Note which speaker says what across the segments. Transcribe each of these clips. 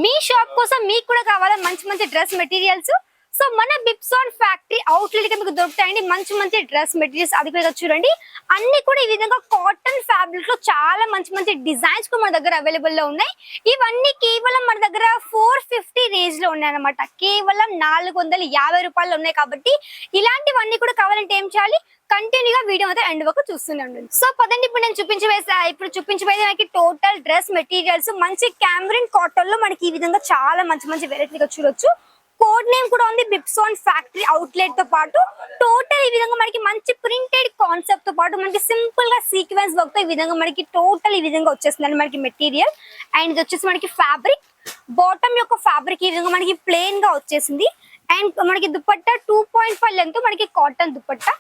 Speaker 1: మీ shop కోసం మీకు కూడా కావాలా మంచి మంచి డ్రెస్ మెటీరియల్స్. సో మన బిప్సాన్ ఫ్యాక్టరీ అవుట్లెట్ కి మీకు దొరుకుతాయండి మంచి మంచి డ్రెస్ మెటీరియల్స్. అది కూడా చూడండి, అన్ని కూడా ఈ విధంగా కాటన్ ఫ్యాబ్రిక్ లో చాలా మంచి మంచి డిజైన్స్ కూడా మన దగ్గర అవైలబుల్ లో ఉన్నాయి. ఇవన్నీ కేవలం మన దగ్గర 450 రేంజ్ లో ఉన్నాయి అనమాట. కేవలం 450 రూపాయలు ఉన్నాయి. కాబట్టి ఇలాంటివన్నీ కూడా కావాలంటే ఏం చేయాలి, కంటిన్యూగా వీడియో అయితే ఎండ్ వరకు చూస్తూనే ఉండండి. సో పదండి, ఇప్పుడు నేను చూపించబోయేది మనకి టోటల్ డ్రెస్ మెటీరియల్స్ మంచి క్యామరిన్ కాటన్ లో మనకి ఈ విధంగా చాలా మంచి మంచి వెరైటీగా చూడొచ్చు. కోడ్ నేమ్ కూడా ఉంది బిప్సాన్ ఫ్యాక్టరీ అవుట్లెట్ తో పాటు. టోటల్ ఈ విధంగా మనకి మంచి ప్రింటెడ్ కాన్సెప్ట్ తో పాటు మనకి సింపుల్ గా సీక్వెన్స్ వర్క్ తో ఈ విధంగా మనకి టోటల్ ఈ విధంగా వచ్చేస్తుంది మనకి మెటీరియల్. అండ్ ఇది వచ్చేసి మనకి ఫ్యాబ్రిక్, బాటమ్ యొక్క ఫ్యాబ్రిక్ ఈ విధంగా మనకి ప్లెయిన్ గా వచ్చేసింది. అండ్ మనకి దుపట్టా 2.5 లెంత్ మనకి కాటన్ దుపట్టా.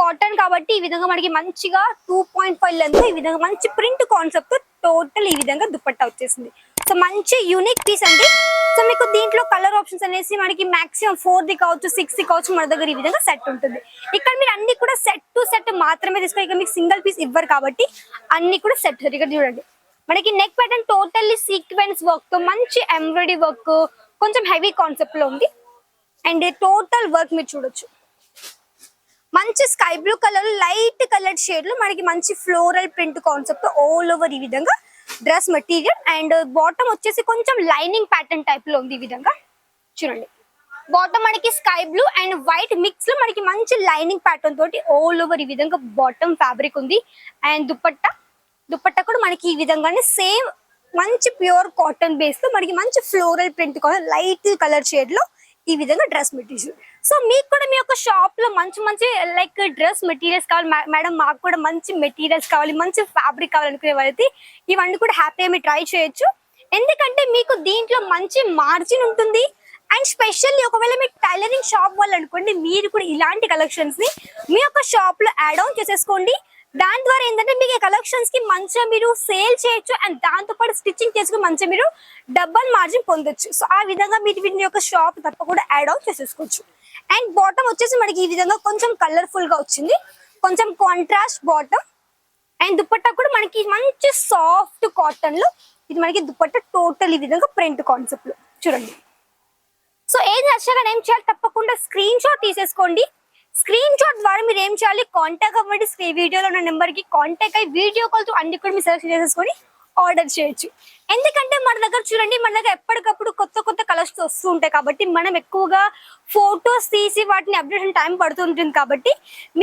Speaker 1: కాటన్ కాబట్టి ఈ విధంగా మనకి మంచిగా 2.5 లెంత్ ఈ విధంగా మంచి ప్రింట్ కాన్సెప్ట్ టోటల్ ఈ విధంగా దుపట్టా వచ్చేసింది. సో మంచి యూనిక్ పీస్ అండి. సో మీకు దీంట్లో కలర్ ఆప్షన్స్ అనేసి మనకి మాక్సిమం 4 కావచ్చు 6 కావచ్చు మన దగ్గర ఈ విధంగా సెట్ ఉంటుంది. ఇక్కడ మీరు అన్ని కూడా సెట్ టు సెట్ మాత్రమే తీసుకోవాలి. ఇక్కడ మీకు సింగిల్ పీస్ ఇవ్వరు కాబట్టి అన్ని కూడా సెట్. ఇక్కడ చూడండి మనకి neck pattern totally sequence work తో మంచి ఎంబ్రాయిడరీ వర్క్ కొంచెం హెవీ కాన్సెప్ట్ లో ఉంది. అండ్ టోటల్ వర్క్ మీరు చూడొచ్చు, మంచి sky blue colour light colour shade లో మనకి మంచి floral print concept all over ఈ విధంగా డ్రెస్ మెటీరియల్. అండ్ బాటమ్ వచ్చేసి కొంచెం లైనింగ్ ప్యాటర్న్ టైప్ లో ఉంది. ఈ విధంగా చూడండి, బాటమ్ మనకి sky blue and white mix లో మనకి మంచి లైనింగ్ ప్యాటర్న్ తోటి ఆల్ ఓవర్ ఈ విధంగా బాటమ్ ఫ్యాబ్రిక్ ఉంది. అండ్ దుపట్టా కూడా మనకి ఈ విధంగానే సేమ్ మంచి ప్యూర్ కాటన్ బేస్ లో మనకి మంచి floral print light colour shade లో ఈ విధంగా డ్రెస్ మెటీరియల్. సో మీకు కూడా మీ యొక్క షాప్ లో మంచి మంచి లైక్ డ్రెస్ మెటీరియల్స్ కావాలి మేడం, మాకు కూడా మంచి మెటీరియల్స్ కావాలి, మంచి ఫ్యాబ్రిక్ కావాలనుకునే వాళ్ళకి ఇవన్నీ కూడా హ్యాపీగా మీరు ట్రై చేయొచ్చు. ఎందుకంటే మీకు దీంట్లో మంచి మార్జిన్ ఉంటుంది. అండ్ స్పెషల్లీ ఒకవేళ మీరు టైలరింగ్ షాప్ వాళ్ళు అనుకోండి, మీరు కూడా ఇలాంటి కలెక్షన్స్ ని మీ యొక్క షాప్ లో యాడ్ ఆన్ చేసేసుకోండి. దాని ద్వారా ఏంటంటే మీకు కలెక్షన్స్ కి మంచిగా మీరు సేల్ చేయొచ్చు. అండ్ దాంతో పాటు స్టిచ్చింగ్ చేసుకుని మంచిగా మీరు డబల్ మార్జిన్ పొందొచ్చు. సో ఆ విధంగా మీరు వీటి యొక్క షాప్ తప్పకుండా యాడ్ ఆన్ చేసేసుకోవచ్చు. అండ్ బాటమ్ వచ్చేసి మనకి ఈ విధంగా కొంచెం కలర్ఫుల్ గా వచ్చింది, కొంచెం కాంట్రాస్ట్ బాటమ్. అండ్ దుపట్టా కూడా మనకి మంచి సాఫ్ట్ కాటన్ లో ఇది మనకి దుపట్టా టోటల్ ఈ విధంగా ప్రింట్ కాన్సెప్ట్ లో చూడండి. సో ఏది నచ్చగా ఏం చేయాలి, తప్పకుండా స్క్రీన్ షాట్ తీసేసుకోండి. స్క్రీన్ షాట్ ద్వారా మీరు ఏం చేయాలి, కాంటాక్ట్ అవ్వండి. వీడియోలో ఉన్న నెంబర్ కి కాంటాక్ట్ అయ్యి వీడియో కాల్ తో అన్ని కూడా మీరు సెలెక్ట్ చేసేసుకొని ఆర్డర్ చేయొచ్చు. ఎందుకంటే మన దగ్గర చూడండి, మన దగ్గర ఎప్పటికప్పుడు కొత్త కొత్త కలర్స్ వస్తూ ఉంటాయి. కాబట్టి మనం ఎక్కువగా ఫొటోస్ తీసి వాటిని అప్డేషన్ టైం పడుతుంటుంది. కాబట్టి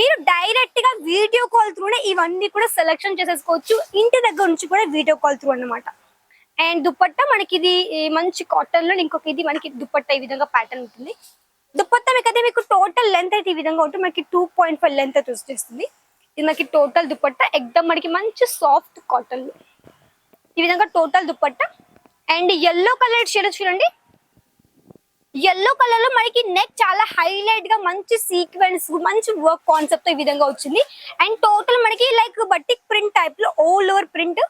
Speaker 1: మీరు డైరెక్ట్ గా వీడియో కాల్ త్రూనే ఇవన్నీ కూడా సెలెక్షన్ చేసేసుకోవచ్చు. ఇంటి దగ్గర నుంచి కూడా వీడియో కాల్ త్రూ అన్నమాట. అండ్ దుపట్టా మనకి ఇది మంచి కాటన్ లో, ఇంకొక ఇది మనకి దుపట్టా ఈ విధంగా ప్యాటర్న్ ఉంటుంది. దుపట్టా మీకైతే మీకు టోటల్ లెంత్ అయితే ఈ విధంగా ఉంటుంది, మనకి 2.5 లెంత్ అయితే వచ్చేస్తుంది. ఇది మనకి టోటల్ దుపట్టా ఎక్దమ్ మనకి మంచి సాఫ్ట్ కాటన్ లో ఈ విధంగా total dupatta. And yellow colour shade చూడండి, ఎల్లో కలర్ లో మనకి నెక్ చాలా హైలైట్ గా మంచి సీక్వెన్స్ మంచి వర్క్ కాన్సెప్ట్ ఈ విధంగా వచ్చింది. అండ్ టోటల్ మనకి లైక్ బటిక్ ప్రింట్ టైప్ లో all over print.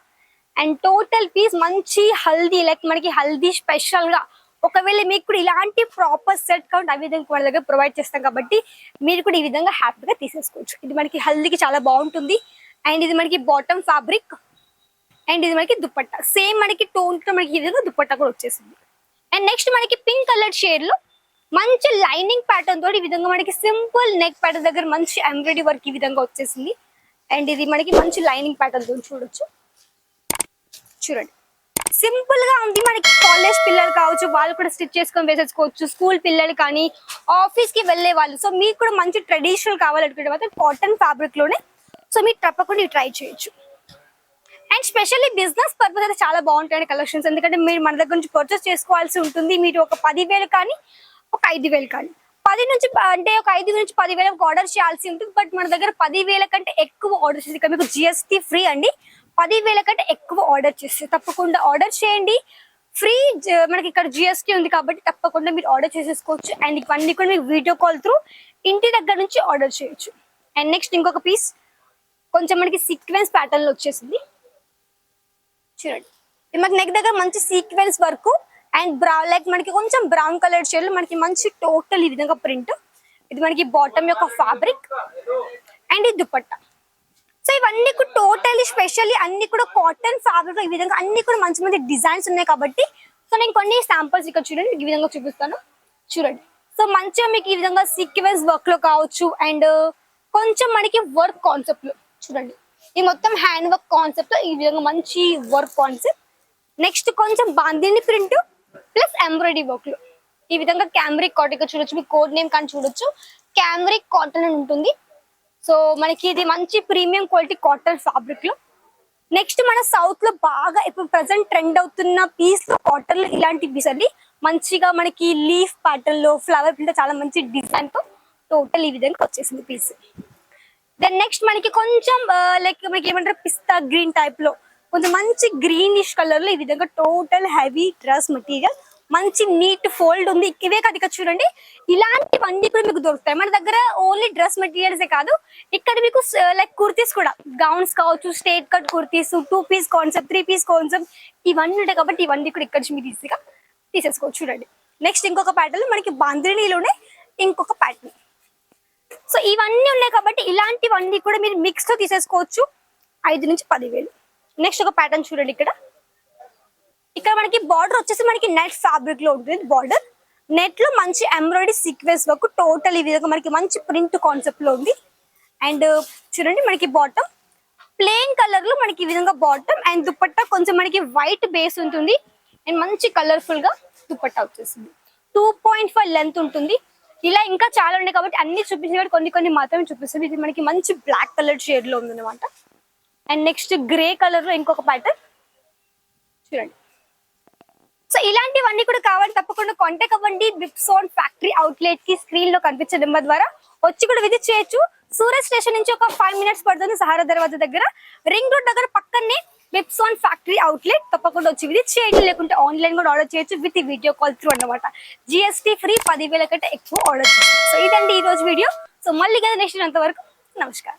Speaker 1: And total piece మంచి హల్దీ లైక్ మనకి హల్దీ స్పెషల్ గా ఒకవేళ మీకు కూడా ఇలాంటి ప్రాపర్ సెట్ కౌంట్ ఆ విధంగా మన దగ్గర ప్రొవైడ్ చేస్తాం. కాబట్టి మీరు కూడా ఈ విధంగా హ్యాపీగా తీసేసుకోవచ్చు. ఇది మనకి హల్దీకి చాలా బాగుంటుంది. అండ్ ఇది మనకి బాటమ్ ఫ్యాబ్రిక్. అండ్ ఇది మనకి దుపట్టా సేమ్ మనకి టోన్ తో మనకి ఈ విధంగా దుపట్టా కూడా వచ్చేసింది. అండ్ నెక్స్ట్ మనకి పింక్ కలర్ షేడ్ లో మంచి లైనింగ్ ప్యాటర్న్ తోటి ఈ విధంగా మనకి సింపుల్ నెక్ ప్యాటర్న్ దగ్గర మంచి ఎంబ్రాయిడరీ వర్క్ ఈ విధంగా వచ్చేసింది. అండ్ ఇది మనకి మంచి లైనింగ్ ప్యాటర్న్ తో చూడొచ్చు. చూడండి సింపుల్ గా ఉంది. మనకి కాలేజ్ పిల్లలు కావచ్చు, వాళ్ళు కూడా స్టిచ్ చేసుకొని వేసేసుకోవచ్చు. స్కూల్ పిల్లలు కానీ ఆఫీస్ కి వెళ్లే వాళ్ళు, సో మీకు కూడా మంచి ట్రెడిషనల్ కావాలనుకుంటే మాత్రం కాటన్ ఫ్యాబ్రిక్ లోనే సో మీరు తప్పకుండా ట్రై చేయొచ్చు. అండ్ స్పెషల్లీ బిజినెస్ పర్పస్ అయితే చాలా బాగుంటాయి కలెక్షన్స్. ఎందుకంటే మీరు మన దగ్గర నుంచి పర్చేస్ చేసుకోవాల్సి ఉంటుంది. మీరు ఒక 10,000 కానీ ఒక 5,000 కానీ 10 నుంచి అంటే ఒక 5 నుంచి 10,000 ఆర్డర్ చేయాల్సి ఉంటుంది. బట్ మన దగ్గర 10,000 కంటే ఎక్కువ ఆర్డర్ చేసి మీకు GST ఫ్రీ అండి. 10,000 కంటే ఎక్కువ ఆర్డర్ చేస్తే తప్పకుండా ఆర్డర్ చేయండి. ఫ్రీ మనకి ఇక్కడ GST ఉంది కాబట్టి తప్పకుండా మీరు ఆర్డర్ చేసేసుకోవచ్చు. అండ్ ఇవన్నీ కూడా మీకు వీడియో కాల్ త్రూ ఇంటి దగ్గర నుంచి ఆర్డర్ చేయొచ్చు. అండ్ నెక్స్ట్ ఇంకొక పీస్ కొంచెం మనకి సీక్వెన్స్ ప్యాటర్న్ లో వచ్చేసింది చూడండి. ఇది మనకి నెక్ దగ్గర మంచి sequence work and brown like మనకి కొంచెం బ్రౌన్ కలర్ షేడ్ లో మనకి మంచి టోటల్ ఈ విధంగా ప్రింట్. ఇది మనకి బాటమ్ యొక్క ఫ్యాబ్రిక్ అండ్ ఇది దుపట్టా. సో ఇవన్నీ కూడా టోటల్లీ స్పెషల్లీ అన్ని కూడా కాటన్ ఫ్యాబ్రిక్ ఈ విధంగా అన్ని కూడా మంచి మంచి డిజైన్స్ ఉన్నాయి. కాబట్టి సో నేను కొన్ని శాంపుల్స్ ఇక్కడ చూడండి ఈ విధంగా చూపిస్తాను చూడండి. సో మంచిగా మీకు ఈ విధంగా సీక్వెన్స్ వర్క్ లో కావచ్చు అండ్ కొంచెం మనకి వర్క్ కాన్సెప్ట్ లో చూడండి. ఈ మొత్తం హ్యాండ్ వర్క్ కాన్సెప్ట్ లో ఈ విధంగా మంచి వర్క్ కాన్సెప్ట్. నెక్స్ట్ కొంచెం bandhani print plus embroidery work లో ఈ విధంగా క్యామ్రిక్ కాటన్ చూడొచ్చు. మీ కోడ్ నేమ్ కానీ చూడొచ్చు, క్యామ్రిక్ కాటన్ అని ఉంటుంది. సో మనకి ఇది మంచి ప్రీమియం క్వాలిటీ కాటన్ ఫ్యాబ్రిక్ లో. నెక్స్ట్ మన సౌత్ లో బాగా ఇప్పుడు ప్రెసెంట్ ట్రెండ్ అవుతున్న పీస్ లో కాటన్ లో ఇలాంటి పీస్ అండి. మంచిగా మనకి లీఫ్ ప్యాటర్న్ లో ఫ్లవర్ ప్రింట్ చాలా మంచి డిజైన్ తో టోటల్ ఈ విధంగా వచ్చేసింది పీస్. దెన్ నెక్స్ట్ మనకి కొంచెం లైక్ మనకి ఏమంటారు పిస్తా గ్రీన్ టైప్ లో కొంచెం మంచి గ్రీనిష్ కలర్ లో ఈ విధంగా టోటల్ హెవీ డ్రెస్ మెటీరియల్ మంచి నీట్ ఫోల్డ్ ఉంది. ఇవే కాదు ఇక్కడ చూడండి ఇలాంటివన్నీ కూడా మీకు దొరుకుతాయి మన దగ్గర. ఓన్లీ డ్రెస్ మెటీరియల్సే కాదు, ఇక్కడ మీకు లైక్ కుర్తీస్ కూడా గౌన్స్ కావచ్చు, straight cut kurtis, 2 piece concept, 3 piece concept ఇవన్నీ ఉంటాయి. కాబట్టి ఇవన్నీ కూడా ఇక్కడ మీరు ఈజీగా తీసేసుకోవచ్చు చూడండి. నెక్స్ట్ ఇంకొక ప్యాటర్న్ మనకి బాంద్రీలోనే ఇంకొక ప్యాటర్న్. సో ఇవన్నీ ఉన్నాయి కాబట్టి ఇలాంటివన్నీ కూడా మీరు మిక్స్ తో తీసేసుకోవచ్చు 5 నుంచి 10,000. నెక్స్ట్ ఒక ప్యాటర్న్ చూడండి ఇక్కడ మనకి బార్డర్ వచ్చేసి మనకి నెట్ ఫ్యాబ్రిక్ లో ఉంటుంది. బార్డర్ నెట్ లో మంచి ఎంబ్రాయిడరీ సీక్వెన్స్ వర్క్ టోటల్ ఈ విధంగా మనకి మంచి ప్రింట్ కాన్సెప్ట్ లో ఉంది. అండ్ చూడండి మనకి బాటమ్ ప్లెయిన్ కలర్ లో మనకి ఈ విధంగా బాటమ్ అండ్ దుపట్టా కొంచెం మనకి వైట్ బేస్ ఉంటుంది అండ్ మంచి కలర్ఫుల్ గా దుపట్టా వచ్చేసింది. 2.5 లెంత్ ఉంటుంది. ఇలా ఇంకా చాలా ఉన్నాయి కాబట్టి అన్ని చూపించారు, కొన్ని మాత్రమే చూపిస్తుంది. ఇది మనకి మంచి బ్లాక్ కలర్ షేడ్ లో ఉంది అనమాట. అండ్ నెక్స్ట్ గ్రే కలర్ లో ఇంకొక ప్యాటర్న్ చూడండి. సో ఇలాంటివన్నీ కూడా కావాలి తప్పకుండా కాంటాక్ట్ అవ్వండి బిప్సోన్ ఫ్యాక్టరీ అవుట్లెట్ కి. స్క్రీన్ లో కనిపించే నెంబర్ ద్వారా వచ్చి కూడా విజిట్ చేయొచ్చు. సూరత్ స్టేషన్ నుంచి ఒక 5 మినిట్స్ పడుతుంది. సహారా దర్వాజా దగ్గర రింగ్ రోడ్ దగ్గర పక్కనే బిప్సోన్ ఫ్యాక్టరీ అవుట్లెట్. తప్పకుండా వచ్చి విజిట్ చేయండి, లేకుంటే ఆన్లైన్ కూడా ఆర్డర్ చేయొచ్చు విత్ వీడియో కాల్ త్రూ అన్నమాట. GST ఫ్రీ 10,000 కంటే ఎక్కువ ఆర్డర్ చేయొచ్చు. సో ఇదండి ఈ రోజు వీడియో. సో మళ్ళీ కదా నెక్స్ట్ అంతవరకు నమస్కారం.